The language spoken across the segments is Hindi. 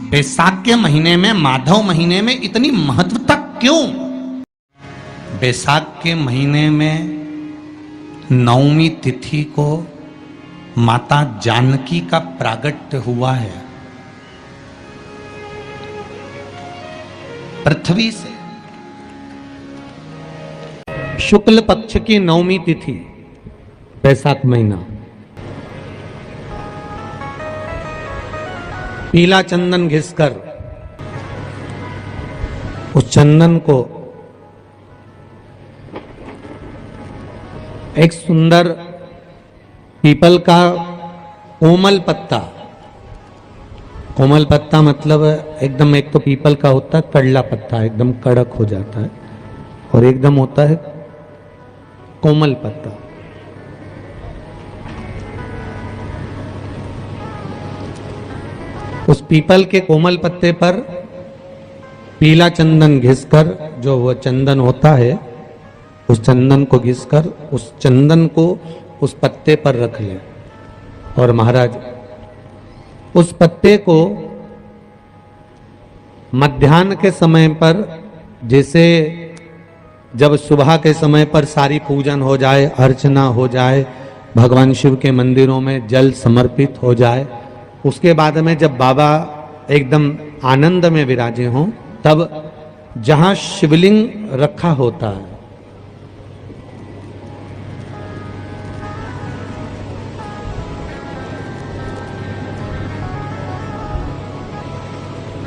बैसाख के महीने में, माधव महीने में इतनी महत्वता क्यों? बैसाख के महीने में नवमी तिथि को माता जानकी का प्रागट्य हुआ है। पृथ्वी से शुक्ल पक्ष की नवमी तिथि, बैसाख महीना, पीला चंदन घिसकर उस चंदन को एक सुंदर पीपल का कोमल पत्ता, कोमल पत्ता मतलब एकदम, एक तो पीपल का होता है कड़ला पत्ता, एकदम कड़क हो जाता है, और एकदम होता है कोमल पत्ता। उस पीपल के कोमल पत्ते पर पीला चंदन घिसकर, जो वह चंदन होता है, उस चंदन को घिसकर उस चंदन को उस पत्ते पर रख ले। और महाराज उस पत्ते को मध्याह्न के समय पर, जैसे जब सुबह के समय पर सारी पूजन हो जाए, अर्चना हो जाए, भगवान शिव के मंदिरों में जल समर्पित हो जाए, उसके बाद में जब बाबा एकदम आनंद में विराजे हों, तब जहां शिवलिंग रखा होता है,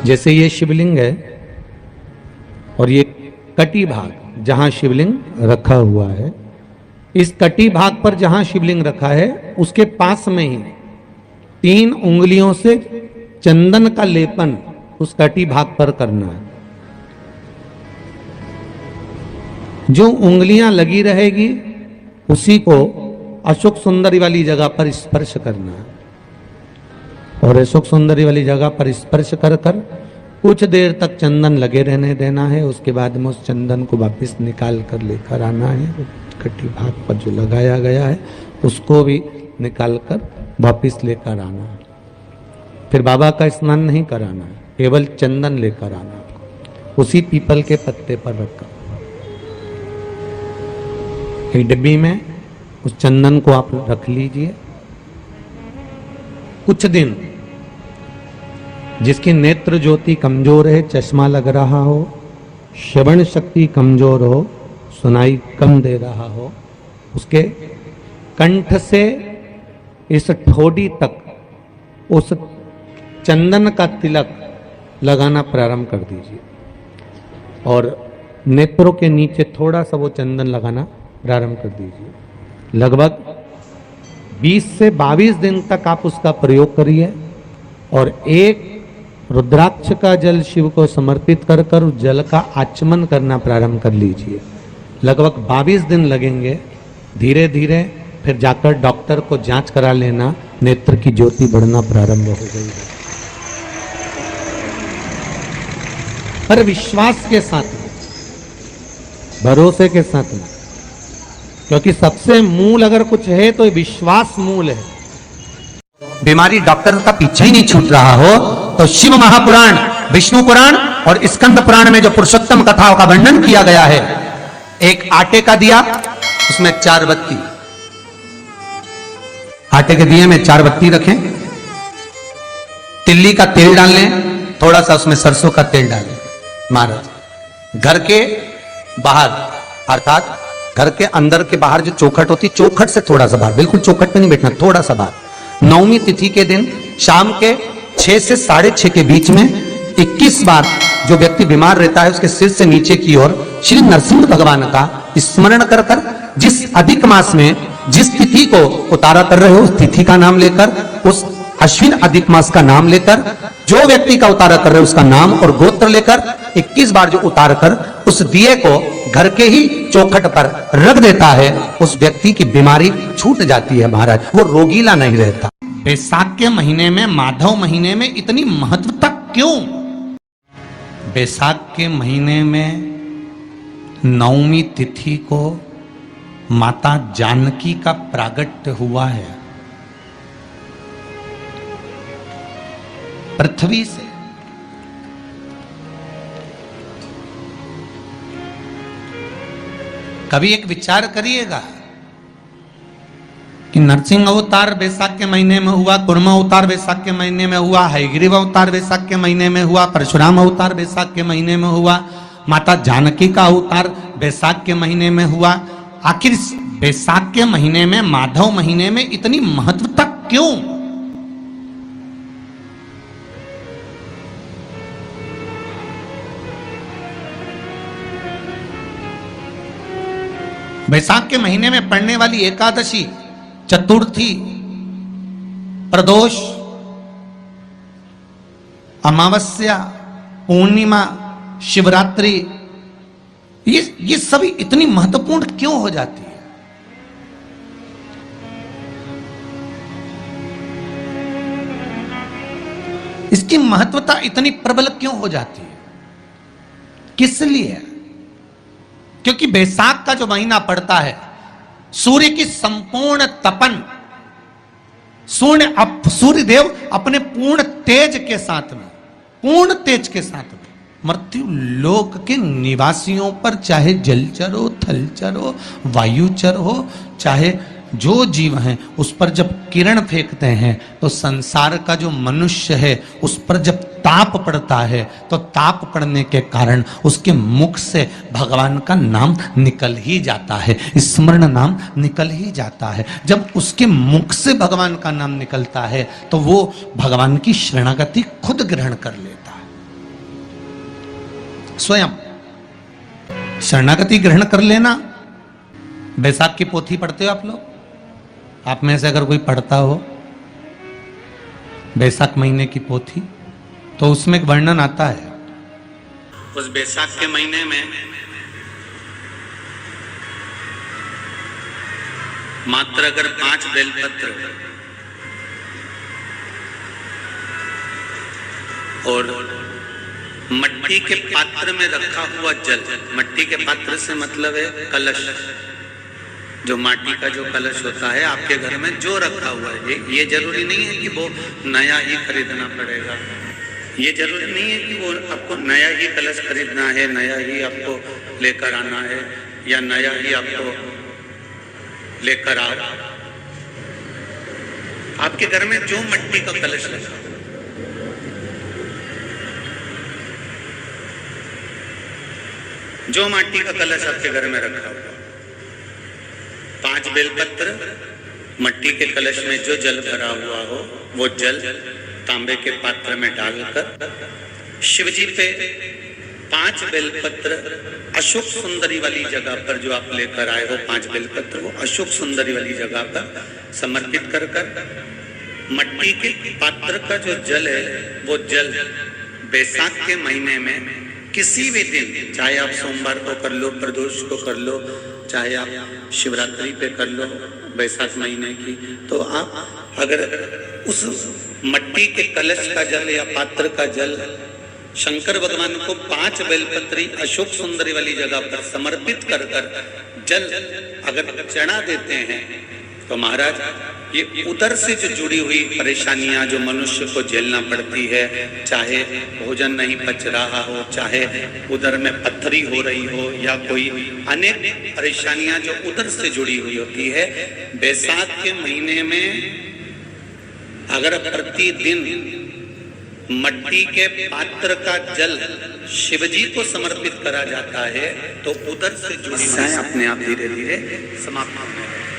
जैसे ये शिवलिंग है और ये कटी भाग जहां शिवलिंग रखा हुआ है, इस कटी भाग पर जहां शिवलिंग रखा है उसके पास में ही 3 उंगलियों से चंदन का लेपन उस कटी भाग पर करना है। जो उंगलियां लगी रहेगी उसी को अशोक सुंदरी वाली जगह पर स्पर्श करना है, और अशोक सुंदरी वाली जगह पर स्पर्श कर कर कुछ देर तक चंदन लगे रहने देना है। उसके बाद में उस चंदन को वापस निकाल कर लेकर आना है। कटी भाग पर जो लगाया गया है उसको भी निकाल कर वापस लेकर आना है। फिर बाबा का स्नान नहीं कराना है, केवल चंदन लेकर आना है, उसी पीपल के पत्ते पर रखकर। एक डिब्बी में उस चंदन को आप रख लीजिए। कुछ दिन जिसकी नेत्र ज्योति कमजोर है, चश्मा लग रहा हो, श्रवण शक्ति कमजोर हो, सुनाई कम दे रहा हो, उसके कंठ से इस ठोड़ी तक उस चंदन का तिलक लगाना प्रारंभ कर दीजिए, और नेत्रों के नीचे थोड़ा सा वो चंदन लगाना प्रारंभ कर दीजिए। लगभग 20 से 22 दिन तक आप उसका प्रयोग करिए, और एक रुद्राक्ष का जल शिव को समर्पित कर कर उस जल का आचमन करना प्रारंभ कर लीजिए। लगभग 22 दिन लगेंगे। धीरे धीरे फिर जाकर डॉक्टर को जांच करा लेना, नेत्र की ज्योति बढ़ना प्रारंभ हो गई है। पर विश्वास के साथ में, भरोसे के साथ में, क्योंकि सबसे मूल अगर कुछ है तो विश्वास मूल है। बीमारी डॉक्टर का पीछे ही नहीं छूट रहा हो तो शिव महापुराण, विष्णु पुराण और स्कंद पुराण में जो पुरुषोत्तम कथाओं का वर्णन किया गया है, एक आटे का दिया, उसमें 4 बत्ती, आटे के दिए में 4 बत्ती रखें, तिल्ली का तेल डाल लें, थोड़ा सा उसमें सरसों का तेल डालें। महाराज घर के बाहर, अर्थात घर के अंदर के बाहर जो चौखट होती, चौखट से थोड़ा सा बाहर, बिल्कुल चौखट पे नहीं बैठना, थोड़ा सा बाहर, नवमी तिथि के दिन शाम के 6 से 6:30 के बीच में 21 बार जो व्यक्ति बीमार रहता है उसके सिर से नीचे की ओर श्री नरसिंह भगवान का स्मरण कर कर, जिस अधिक मास में जिस तिथि को उतारा कर रहे हो उस तिथि का नाम लेकर, उस अश्विन अधिक मास का नाम लेकर, जो व्यक्ति का उतारा कर रहे हो उसका नाम और गोत्र लेकर 21 बार जो उतार कर उस दिए को घर के ही चौखट पर रख देता है, उस व्यक्ति की बीमारी छूट जाती है महाराज, वो रोगीला नहीं रहता। बैसाख के महीने में, माधव महीने में इतनी महत्वता क्यों? बैसाख के महीने में नवमी तिथि को माता जानकी का प्रागट्य हुआ है। पृथ्वी से कभी एक विचार करिएगा कि नरसिंह अवतार बैसाख के महीने में हुआ, कुर्मा अवतार बैसाख के महीने में हुआ, हयग्रीव अवतार बैसाख के महीने में हुआ, परशुराम अवतार बैसाख के महीने में हुआ, माता जानकी का अवतार बैसाख के महीने में हुआ। आखिर बैसाख के महीने में, माधव महीने में इतनी महत्वता क्यों? बैसाख के महीने में पड़ने वाली एकादशी, चतुर्थी, प्रदोष, अमावस्या, पूर्णिमा, शिवरात्रि, ये सभी इतनी महत्वपूर्ण क्यों हो जाती है? इसकी महत्वता इतनी प्रबल क्यों हो जाती है? किस लिए? क्योंकि बैसाख का जो महीना पड़ता है, सूर्य की संपूर्ण तपन, सूर्य देव अपने पूर्ण तेज के साथ में, पूर्ण तेज के साथ में मृत्यु लोक के निवासियों पर, चाहे जलचर हो, थलचर हो, वायुचर हो, चाहे जो जीव हैं, उस पर जब किरण फेंकते हैं तो संसार का जो मनुष्य है उस पर जब ताप पड़ता है तो ताप पड़ने के कारण उसके मुख से भगवान का नाम निकल ही जाता है, स्मरण नाम निकल ही जाता है। जब उसके मुख से भगवान का नाम निकलता है तो वो भगवान की शरणागति खुद ग्रहण कर लेता है, स्वयं शरणागति ग्रहण कर लेना। बैसाख की पोथी पढ़ते हो आप लोग? आप में से अगर कोई पढ़ता हो बैसाख महीने की पोथी, तो उसमें एक वर्णन आता है। उस बैसाख के महीने में मात्र अगर 5 बेलपत्र और मट्टी के पात्र में रखा हुआ जल, मट्टी के पात्र से मतलब है कलश, जो माटी का जो कलश होता है आपके घर में जो रखा हुआ है, ये जरूरी नहीं है कि वो नया ही खरीदना पड़ेगा, ये जरूरी नहीं है कि वो आपको नया ही कलश खरीदना है, नया ही आपको लेकर आना है, या नया ही आपको लेकर आओ। आपके घर में जो मिट्टी का कलश लगा, जो माटी का कलश आपके घर में रखा हुआ, 5 बेलपत्र, मट्टी के कलश में जो जल भरा हुआ हो वो जल तांबे के पात्र में डालकर शिवजी पे 5 बेलपत्र अशोक सुंदरी वाली जगह पर जो आप लेकर आए हो, 5 बेलपत्र वो अशोक सुंदरी वाली जगह पर समर्पित कर मट्टी के पात्र का जो जल है वो जल बैसाख के महीने में किसी भी दिन, चाहे आप सोमवार को कर लो, प्रदोष को कर लो, चाहे आप शिवरात्रि पे कर लो बैसाख महीने की, तो आप अगर उस मट्टी के कलश का जल या पात्र का जल शंकर भगवान को 5 बेलपत्री अशोक सुंदरी वाली जगह पर समर्पित कर जल अगर चढ़ा देते हैं तो महाराज ये उदर से जो जुड़ी हुई परेशानियां जो मनुष्य को झेलना पड़ती है, चाहे भोजन नहीं पच रहा हो, चाहे उदर में पत्थरी हो रही हो, या कोई अनेक परेशानियां जो उदर से जुड़ी हुई होती है, बैसाख के महीने में अगर प्रतिदिन मट्टी के पात्र का जल शिवजी को समर्पित करा जाता है तो उदर से जुड़ी समस्याएं अपने आप धीरे धीरे समाप्त होने लगती हैं।